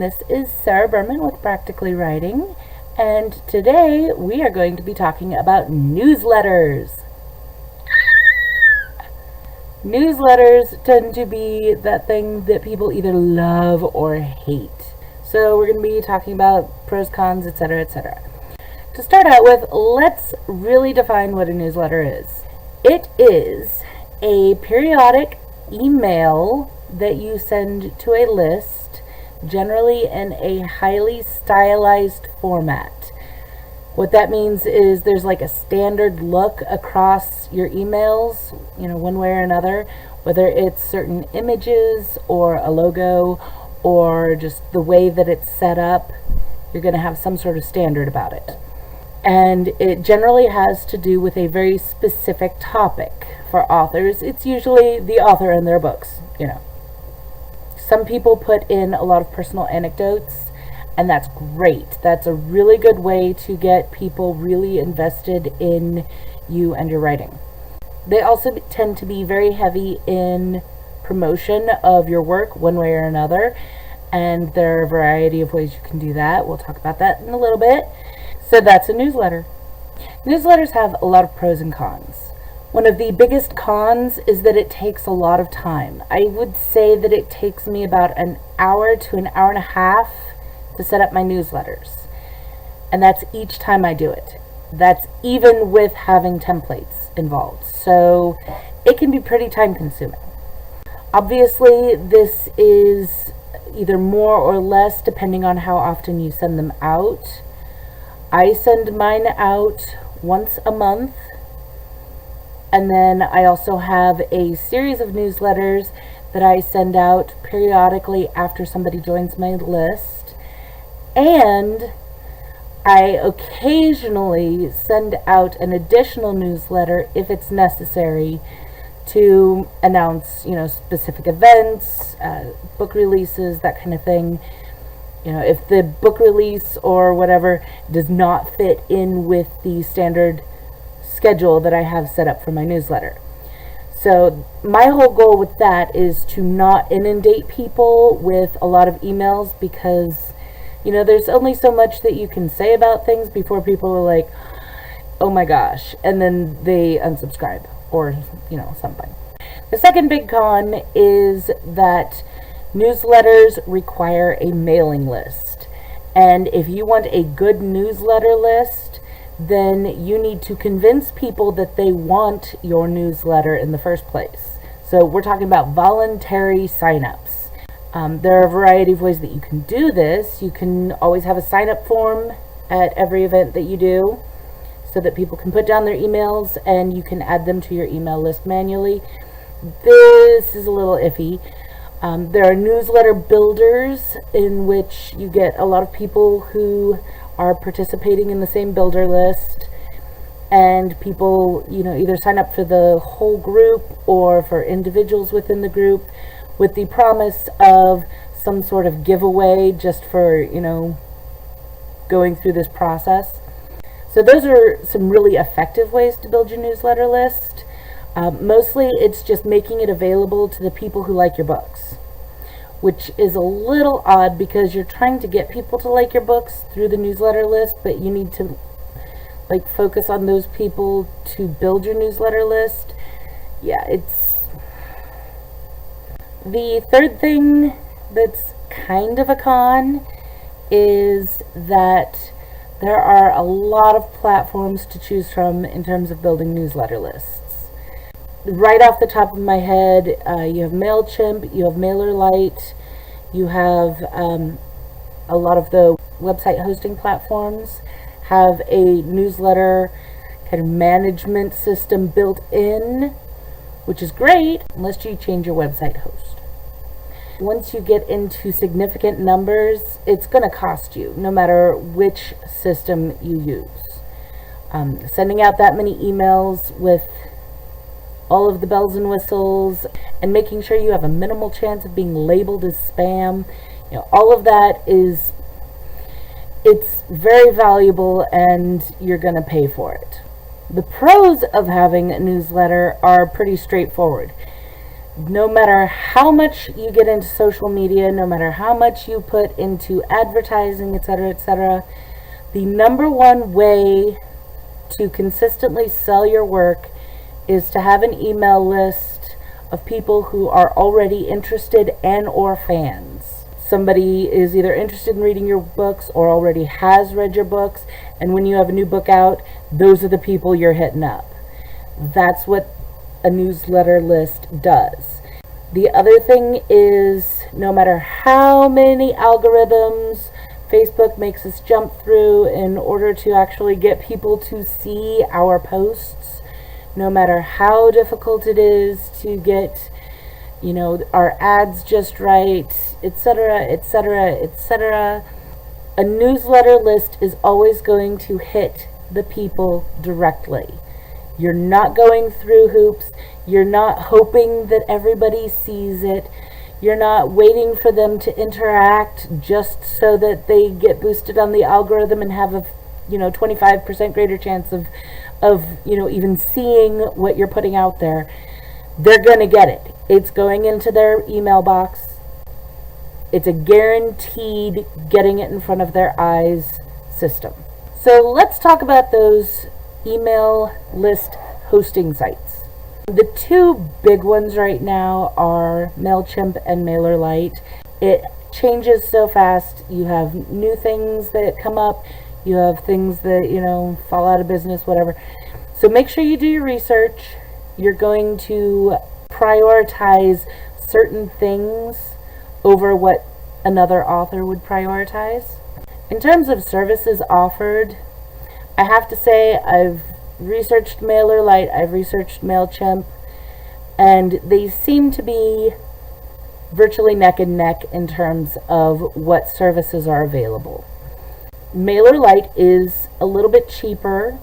everyone. This is Sarah Berman with Practically Writing, and today we are going to be talking about newsletters. Newsletters tend to be that thing that people either love or hate. So we're going to be talking about pros, cons, etc., etc. To start out with, let's really define what a newsletter is. It is a periodic email that you send to a list, generally in a highly stylized format. What that means is there's like a standard look across your emails, one way or another, whether it's certain images or a logo or just the way that it's set up. You're going to have some sort of standard about it. And it generally has to do with a very specific topic. For authors, it's usually the author and their books, Some people put in a lot of personal anecdotes, and that's great. That's a really good way to get people really invested in you and your writing. They also tend to be very heavy in promotion of your work one way or another, and there are a variety of ways you can do that. We'll talk about that in a little bit. So that's a newsletter. Newsletters have a lot of pros and cons. One of the biggest cons is that it takes a lot of time. I would say that it takes me about an hour to an hour and a half to set up my newsletters. And that's each time I do it. That's even with having templates involved. So it can be pretty time consuming. Obviously, this is either more or less depending on how often you send them out. I send mine out once a month. And then I also have a series of newsletters that I send out periodically after somebody joins my list. And I occasionally send out an additional newsletter if it's necessary to announce, specific events, book releases, that kind of thing. If the book release or whatever does not fit in with the standard schedule that I have set up for my newsletter. So my whole goal with that is to not inundate people with a lot of emails, because there's only so much that you can say about things before people are like, oh my gosh, and then they unsubscribe or something. The second big con is that newsletters require a mailing list, and if you want a good newsletter list, then you need to convince people that they want your newsletter in the first place. So we're talking about voluntary signups. There are a variety of ways that you can do this. You can always have a sign-up form at every event that you do so that people can put down their emails and you can add them to your email list manually. This is a little iffy. There are newsletter builders in which you get a lot of people who are participating in the same builder list, and people either sign up for the whole group or for individuals within the group with the promise of some sort of giveaway just for going through this process. So those are some really effective ways to build your newsletter list. Mostly it's just making it available to the people who like your books, which is a little odd because you're trying to get people to like your books through the newsletter list, but you need to focus on those people to build your newsletter list. Yeah, it's the third thing that's kind of a con is that there are a lot of platforms to choose from in terms of building newsletter lists. Right off the top of my head, you have MailChimp, you have MailerLite, you have a lot of the website hosting platforms have a newsletter kind of management system built in, which is great unless you change your website host. Once you get into significant numbers, it's going to cost you no matter which system you use. Sending out that many emails with all of the bells and whistles, and making sure you have a minimal chance of being labeled as spam. All of that it's very valuable, and you're going to pay for it. The pros of having a newsletter are pretty straightforward. No matter how much you get into social media, no matter how much you put into advertising, etc., the number one way to consistently sell your work is to have an email list of people who are already interested and or fans. Somebody is either interested in reading your books or already has read your books, and when you have a new book out, those are the people you're hitting up. That's what a newsletter list does. The other thing is, no matter how many algorithms Facebook makes us jump through in order to actually get people to see our posts, no matter how difficult it is to get, our ads just right, etc., a newsletter list is always going to hit the people directly. You're not going through hoops. You're not hoping that everybody sees it. You're not waiting for them to interact just so that they get boosted on the algorithm and have a 25% greater chance of even seeing what you're putting out there. They're going to get it. It's going into their email box. It's a guaranteed getting it in front of their eyes system. So let's talk about those email list hosting sites. The two big ones right now are MailChimp and MailerLite. It changes so fast. You have new things that come up. You have things that, fall out of business, whatever. So make sure you do your research. You're going to prioritize certain things over what another author would prioritize. In terms of services offered, I have to say I've researched MailerLite, I've researched MailChimp, and they seem to be virtually neck and neck in terms of what services are available. MailerLite is a little bit cheaper,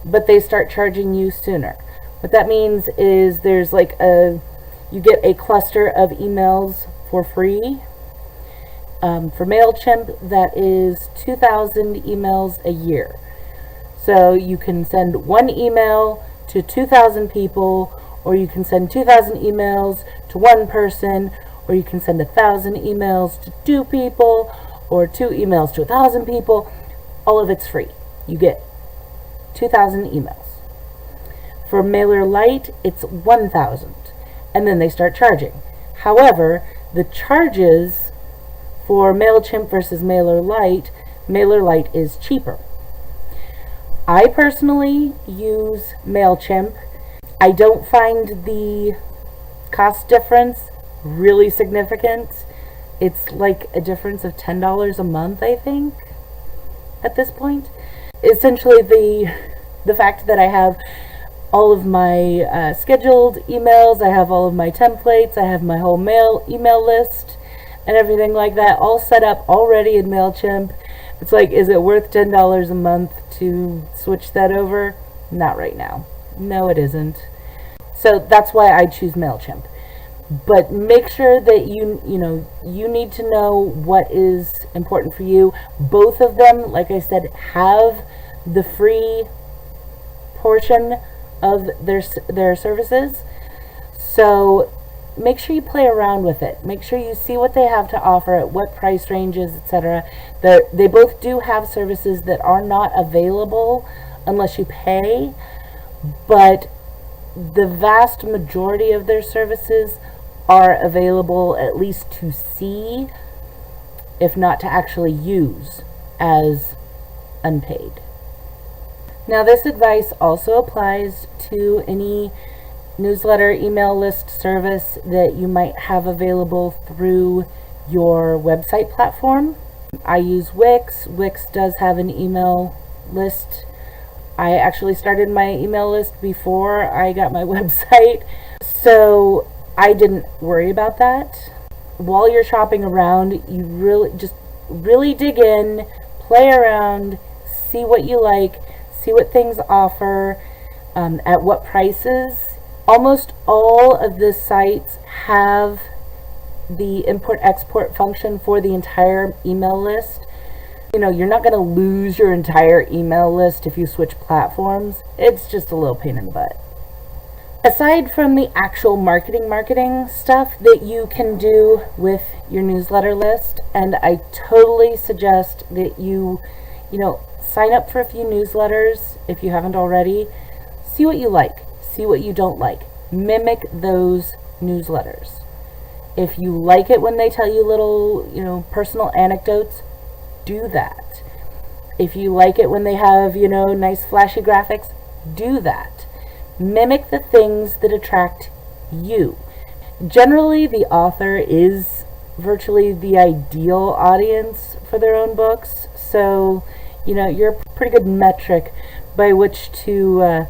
but they start charging you sooner. What that means is there's you get a cluster of emails for free. For MailChimp, that is 2,000 emails a year. So you can send one email to 2,000 people, or you can send 2,000 emails to one person, or you can send 1,000 emails to 2 people, or 2 emails to 1,000 people. All of it's free. You get 2,000 emails. For MailerLite, it's 1,000, and then they start charging. However, the charges for MailChimp versus MailerLite is cheaper. I personally use MailChimp. I don't find the cost difference really significant. It's like a difference of $10 a month, I think, at this point. Essentially, the fact that I have all of my scheduled emails, I have all of my templates, I have my whole email list and everything like that all set up already in MailChimp. It's like, is it worth $10 a month to switch that over? Not right now. No, it isn't. So that's why I choose MailChimp. But make sure that you need to know what is important for you. Both of them, like I said, have the free portion of their services. So make sure you play around with it. Make sure you see what they have to offer at what price ranges, etc. They both do have services that are not available unless you pay, but the vast majority of their services are available at least to see, if not to actually use as unpaid. Now, this advice also applies to any newsletter email list service that you might have available through your website platform. I use Wix. Wix does have an email list. I actually started my email list before I got my website, so I didn't worry about that. While you're shopping around, you really dig in, play around, see what you like, see what things offer, at what prices. Almost all of the sites have the import-export function for the entire email list. You're not going to lose your entire email list if you switch platforms. It's just a little pain in the butt. Aside from the actual marketing stuff that you can do with your newsletter list, and I totally suggest that you sign up for a few newsletters if you haven't already. See what you like, see what you don't like. Mimic those newsletters. If you like it when they tell you little, personal anecdotes, do that. If you like it when they have, nice flashy graphics, do that. Mimic the things that attract you. Generally, the author is virtually the ideal audience for their own books, so, you're a pretty good metric by which to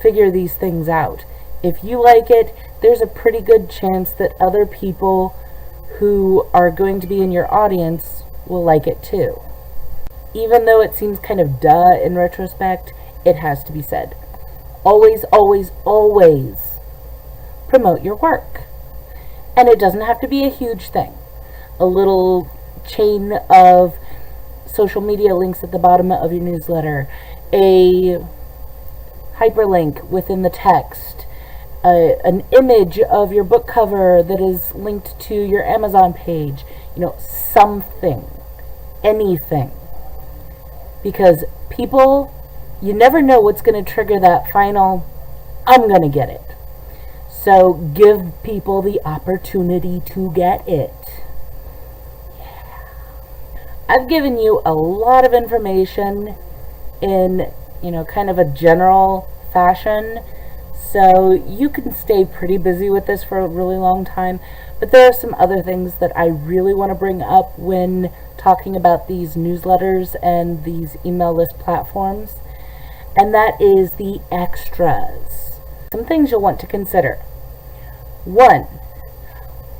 figure these things out. If you like it, there's a pretty good chance that other people who are going to be in your audience will like it too. Even though it seems kind of duh in retrospect, it has to be said. Always, always, always promote your work. And it doesn't have to be a huge thing. A little chain of social media links at the bottom of your newsletter, a hyperlink within the text, an image of your book cover that is linked to your Amazon page, something, anything. Because people, you never know what's going to trigger that final, I'm going to get it. So give people the opportunity to get it. Yeah. I've given you a lot of information in, kind of a general fashion. So you can stay pretty busy with this for a really long time. But there are some other things that I really want to bring up when talking about these newsletters and these email list platforms. And that is the extras. Some things you'll want to consider. 1,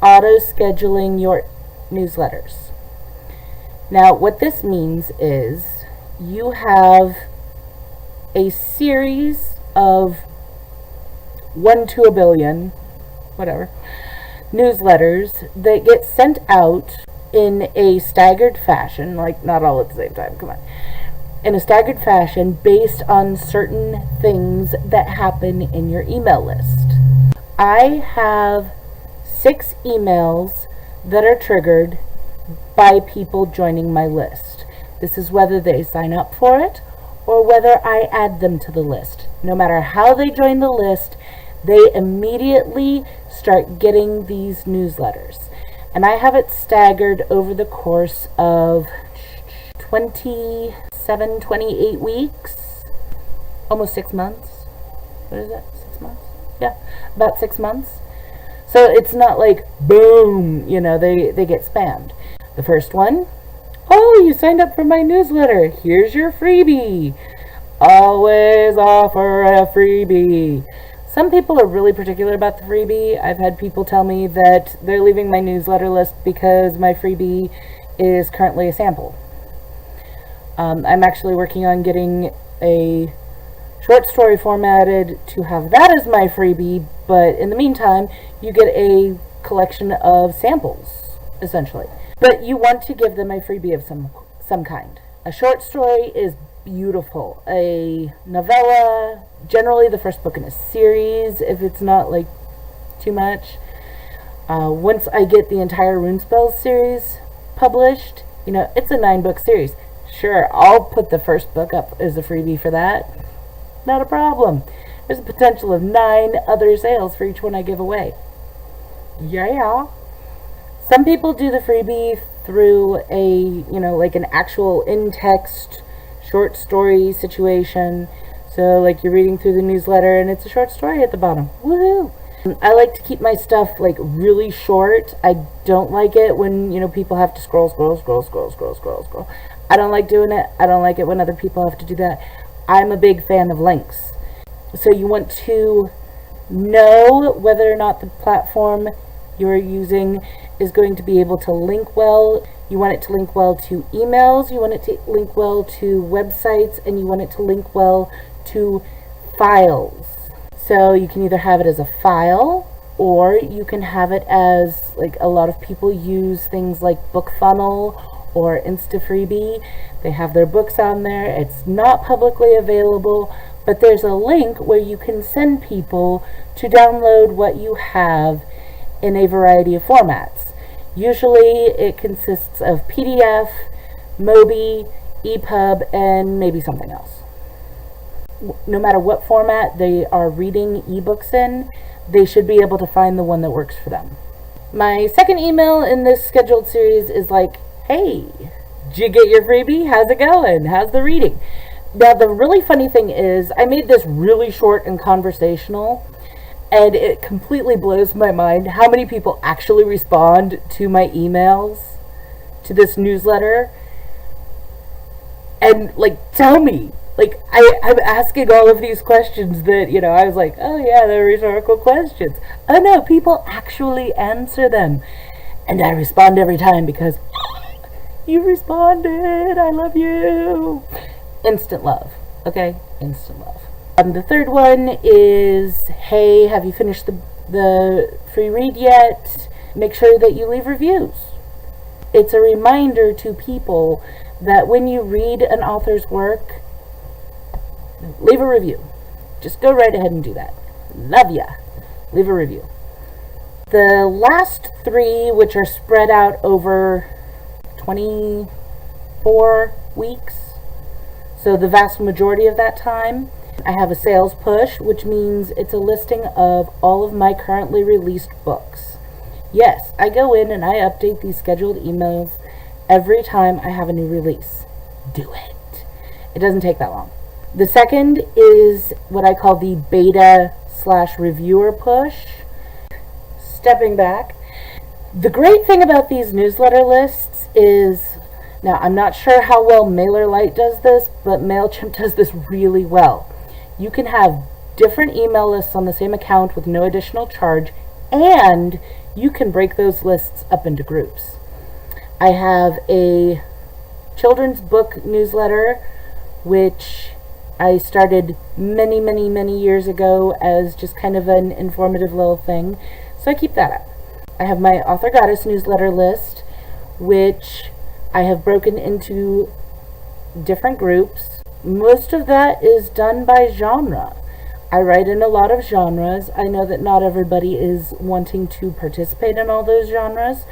auto-scheduling your newsletters. Now, what this means is you have a series of 1 to a billion, whatever, newsletters that get sent out in a staggered fashion, like not all at the same time, come on, in a staggered fashion based on certain things that happen in your email list. I have 6 emails that are triggered by people joining my list. This is whether they sign up for it or whether I add them to the list. No matter how they join the list, they immediately start getting these newsletters. And I have it staggered over the course of 27, 28 weeks, almost 6 months. What is that, 6 months? Yeah, about 6 months. So it's not like, boom, they get spammed. The first one, oh, you signed up for my newsletter. Here's your freebie. Always offer a freebie. Some people are really particular about the freebie. I've had people tell me that they're leaving my newsletter list because my freebie is currently a sample. I'm actually working on getting a short story formatted to have that as my freebie, but in the meantime, you get a collection of samples, essentially. But you want to give them a freebie of some kind. A short story is beautiful. A novella, generally the first book in a series, if it's not like too much. Once I get the entire Runespells series published, it's a 9-book series. Sure, I'll put the first book up as a freebie for that. Not a problem. There's a potential of 9 other sales for each one I give away. Yeah. Some people do the freebie through a, like an actual in-text short story situation. So like you're reading through the newsletter and it's a short story at the bottom. Woohoo! I like to keep my stuff like really short. I don't like it when, people have to scroll. I don't like doing it. I don't like it when other people have to do that. I'm a big fan of links. So you want to know whether or not the platform you're using is going to be able to link well. You want it to link well to emails, you want it to link well to websites, and you want it to link well to files. So you can either have it as a file, or you can have it as, like a lot of people use things like BookFunnel or InstaFreebie. They have their books on there. It's not publicly available, but there's a link where you can send people to download what you have in a variety of formats. Usually it consists of PDF, Mobi, EPUB, and maybe something else. No matter what format they are reading ebooks in, they should be able to find the one that works for them. My second email in this scheduled series is like, hey, did you get your freebie? How's it going? How's the reading? Now, the really funny thing is, I made this really short and conversational, and it completely blows my mind how many people actually respond to my emails, to this newsletter, and, like, tell me. Like, I'm asking all of these questions that, I was like, oh yeah, they're rhetorical questions. Oh no, people actually answer them. And I respond every time because, you responded, I love you. Instant love, okay? Instant love. The third one is, hey, have you finished the free read yet? Make sure that you leave reviews. It's a reminder to people that when you read an author's work, leave a review. Just go right ahead and do that. Love ya. Leave a review. The last three, which are spread out over 24 weeks, so the vast majority of that time, I have a sales push, which means it's a listing of all of my currently released books. Yes, I go in and I update these scheduled emails every time I have a new release. Do it. It doesn't take that long. The second is what I call the beta/reviewer push. Stepping back, the great thing about these newsletter lists is, now I'm not sure how well MailerLite does this, but MailChimp does this really well. You can have different email lists on the same account with no additional charge, and you can break those lists up into groups. I have a children's book newsletter, which I started many, many, many years ago as just kind of an informative little thing, so I keep that up. I have my Author Goddess newsletter list, which I have broken into different groups. Most of that is done by genre. I write in a lot of genres. I know that not everybody is wanting to participate in all those genres,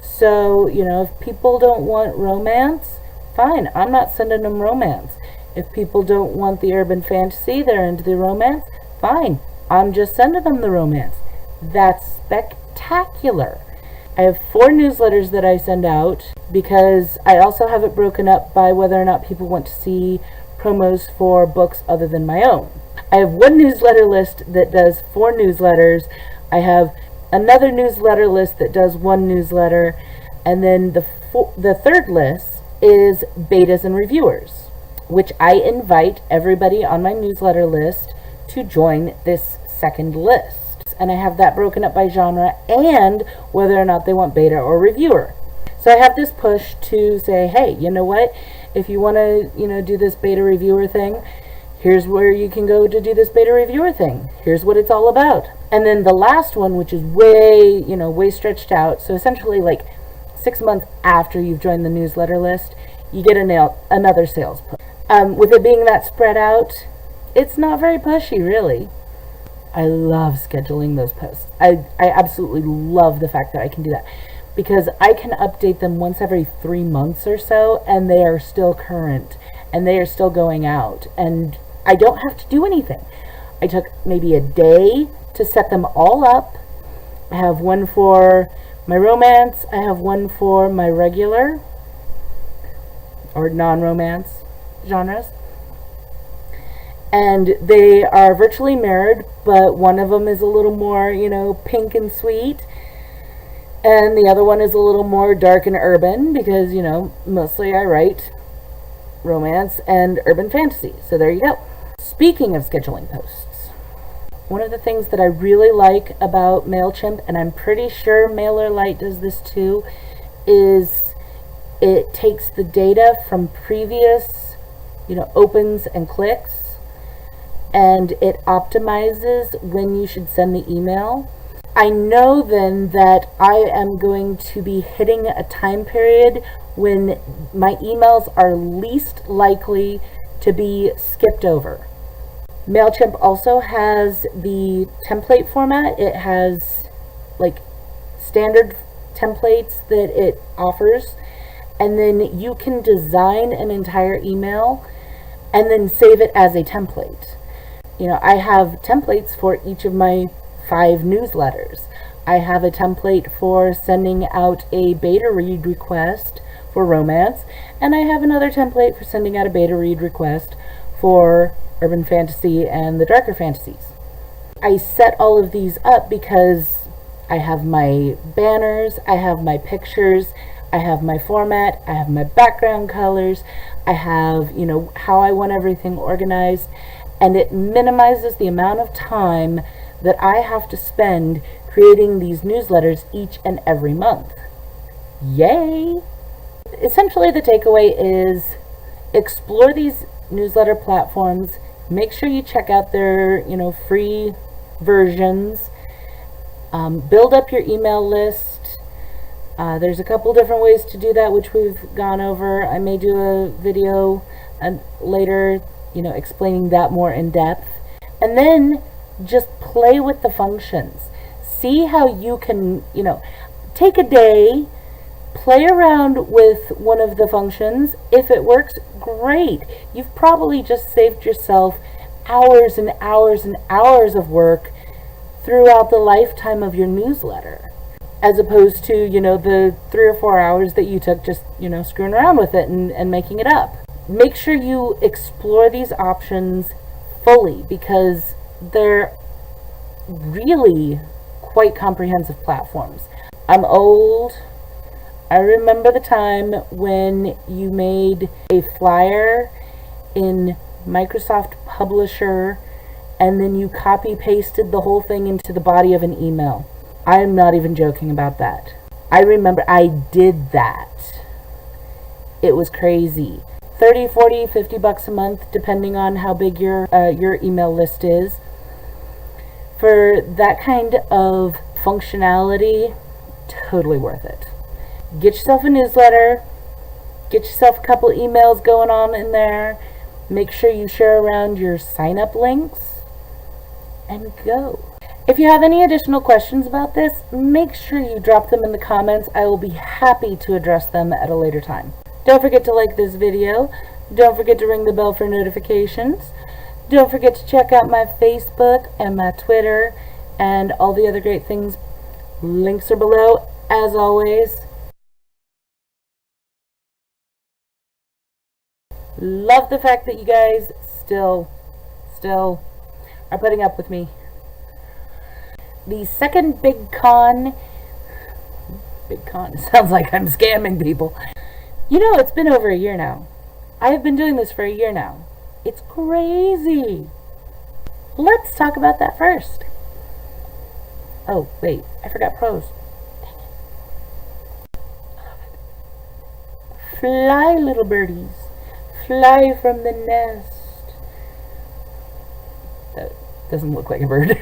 so, if people don't want romance, fine, I'm not sending them romance. If people don't want the urban fantasy, they're into the romance, fine, I'm just sending them the romance. That's spectacular. I have 4 newsletters that I send out because I also have it broken up by whether or not people want to see promos for books other than my own. I have one newsletter list that does 4 newsletters. I have another newsletter list that does 1 newsletter, and then the third list is betas and reviewers, which I invite everybody on my newsletter list to join this second list. And I have that broken up by genre and whether or not they want beta or reviewer. So I have this push to say, hey, you know what? If you want to, do this beta reviewer thing, here's where you can go to do this beta reviewer thing. Here's what it's all about. And then the last one, which is way stretched out. So essentially like 6 months after you've joined the newsletter list, you get another sales push. With it being that spread out, it's not very pushy, really. I love scheduling those posts. I absolutely love the fact that I can do that because I can update them once every 3 months or so, and they are still current and they are still going out, and I don't have to do anything. I took maybe a day to set them all up. I have one for my romance, I have one for my regular or non-romance genres. And they are virtually mirrored, but one of them is a little more, pink and sweet. And the other one is a little more dark and urban because, mostly I write romance and urban fantasy. So there you go. Speaking of scheduling posts, one of the things that I really like about MailChimp, and I'm pretty sure MailerLite does this too, is it takes the data from previous, opens and clicks, and it optimizes when you should send the email. I know then that I am going to be hitting a time period when my emails are least likely to be skipped over. MailChimp also has the template format. It has like standard templates that it offers, and then you can design an entire email and then save it as a template. You know, I have templates for each of my 5 newsletters. I have a template for sending out a beta read request for romance, and I have another template for sending out a beta read request for urban fantasy and the darker fantasies. I set all of these up because I have my banners, I have my pictures, I have my format, I have my background colors, I have, you know, how I want everything organized, and it minimizes the amount of time that I have to spend creating these newsletters each and every month. Yay! Essentially, the takeaway is explore these newsletter platforms. Make sure you check out their, you know, free versions. Build up your email list. There's a couple different ways to do that, which we've gone over. I may do a video later, you know, explaining that more in depth. And then just play with the functions. See how you can, you know, take a day, play around with one of the functions. If it works, great. You've probably just saved yourself hours and hours and hours of work throughout the lifetime of your newsletter, as opposed to, you know, the 3 or 4 hours that you took just, you know, screwing around with it and making it up. Make sure you explore these options fully, because they're really quite comprehensive platforms. I'm old. I remember the time when you made a flyer in Microsoft Publisher and then you copy pasted the whole thing into the body of an email. I'm not even joking about that. I remember I did that. It was crazy. 30, 40, 50 bucks a month, depending on how big your email list is. For that kind of functionality, totally worth it. Get yourself a newsletter, get yourself a couple emails going on in there, make sure you share around your sign-up links, and go. If you have any additional questions about this, make sure you drop them in the comments. I will be happy to address them at a later time. Don't forget to like this video. Don't forget to ring the bell for notifications. Don't forget to check out my Facebook and my Twitter and all the other great things. Links are below, as always. Love the fact that you guys still are putting up with me. The second big con, sounds like I'm scamming people. You know, it's been over a year now. I have been doing this for a year now. It's crazy. Let's talk about that first. Oh, wait, I forgot pros. Dang it. I love it. Fly, little birdies. Fly from the nest. That doesn't look like a bird.